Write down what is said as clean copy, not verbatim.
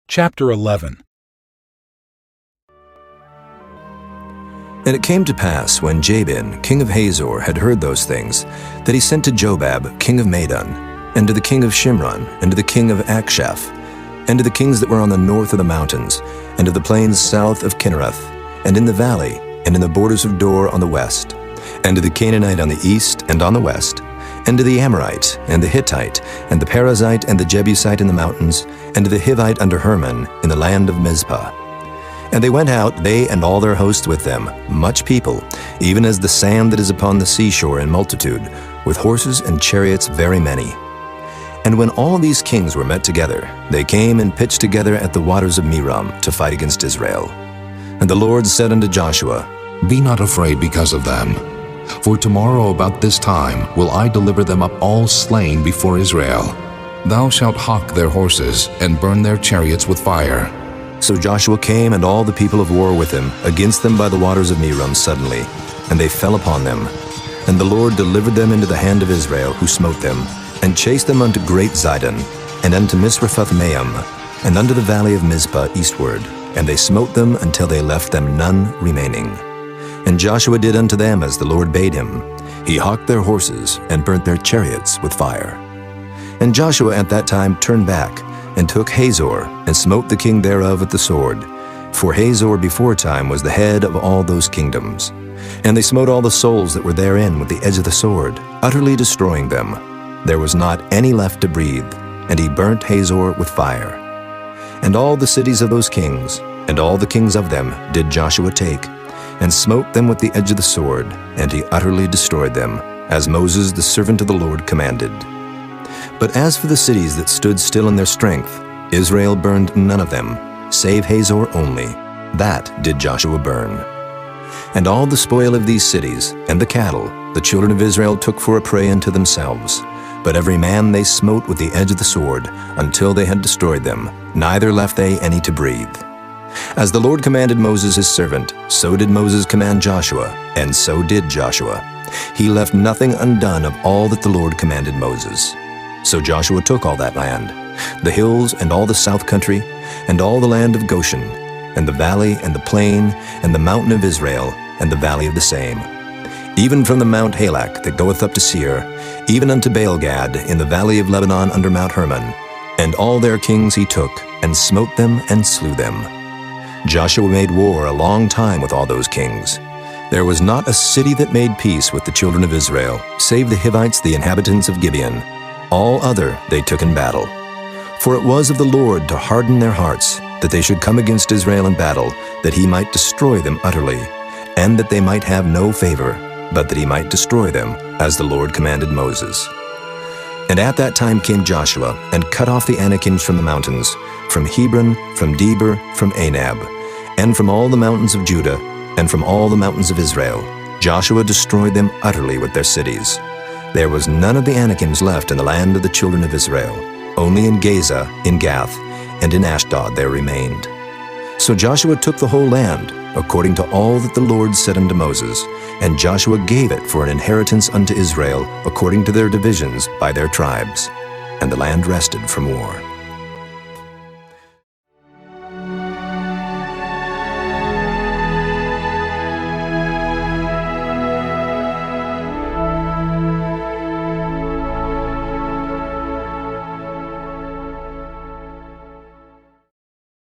Chapter 11. And it came to pass, when Jabin, king of Hazor, had heard those things, that he sent to Jobab, king of Madon, and to the king of Shimron, and to the king of Akshaph, and to the kings that were on the north of the mountains, and of the plains south of Kinnereth, and in the valley, and in the borders of Dor on the west, and to the Canaanite on the east and on the west, and to the Amorite, and the Hittite, and the Perizzite, and the Jebusite in the mountains, and to the Hivite under Hermon, in the land of Mizpah. And they went out, they and all their hosts with them, much people, even as the sand that is upon the seashore in multitude, with horses and chariots very many. And when all these kings were met together, they came and pitched together at the waters of Merom to fight against Israel. And the Lord said unto Joshua, Be not afraid because of them. For tomorrow about this time will I deliver them up all slain before Israel. Thou shalt hawk their horses, and burn their chariots with fire. So Joshua came and all the people of war with him against them by the waters of Merom suddenly, and they fell upon them. And the Lord delivered them into the hand of Israel, who smote them, and chased them unto great Zidon, and unto Misrephoth-maim, and unto the valley of Mizpah eastward, and they smote them until they left them none remaining. And Joshua did unto them as the Lord bade him. He hawked their horses, and burnt their chariots with fire. And Joshua at that time turned back, and took Hazor, and smote the king thereof with the sword. For Hazor beforetime was the head of all those kingdoms. And they smote all the souls that were therein with the edge of the sword, utterly destroying them. There was not any left to breathe, and he burnt Hazor with fire. And all the cities of those kings, and all the kings of them, did Joshua take, and smote them with the edge of the sword, and he utterly destroyed them, as Moses the servant of the Lord commanded. But as for the cities that stood still in their strength, Israel burned none of them, save Hazor only. That did Joshua burn. And all the spoil of these cities, and the cattle, the children of Israel took for a prey unto themselves. But every man they smote with the edge of the sword, until they had destroyed them, neither left they any to breathe. As the Lord commanded Moses his servant, so did Moses command Joshua, and so did Joshua. He left nothing undone of all that the Lord commanded Moses. So Joshua took all that land, the hills and all the south country, and all the land of Goshen, and the valley and the plain, and the mountain of Israel, and the valley of the same, even from the Mount Halak that goeth up to Seir, even unto Baalgad in the valley of Lebanon under Mount Hermon. And all their kings he took, and smote them and slew them. Joshua made war a long time with all those kings. There was not a city that made peace with the children of Israel, save the Hivites, the inhabitants of Gibeon. All other they took in battle. For it was of the Lord to harden their hearts, that they should come against Israel in battle, that he might destroy them utterly, and that they might have no favor, but that he might destroy them, as the Lord commanded Moses. And at that time came Joshua, and cut off the Anakims from the mountains, from Hebron, from Debir, from Anab, and from all the mountains of Judah, and from all the mountains of Israel. Joshua destroyed them utterly with their cities. There was none of the Anakims left in the land of the children of Israel. Only in Gaza, in Gath, and in Ashdod there remained. So Joshua took the whole land, according to all that the Lord said unto Moses, and Joshua gave it for an inheritance unto Israel, according to their divisions by their tribes. And the land rested from war.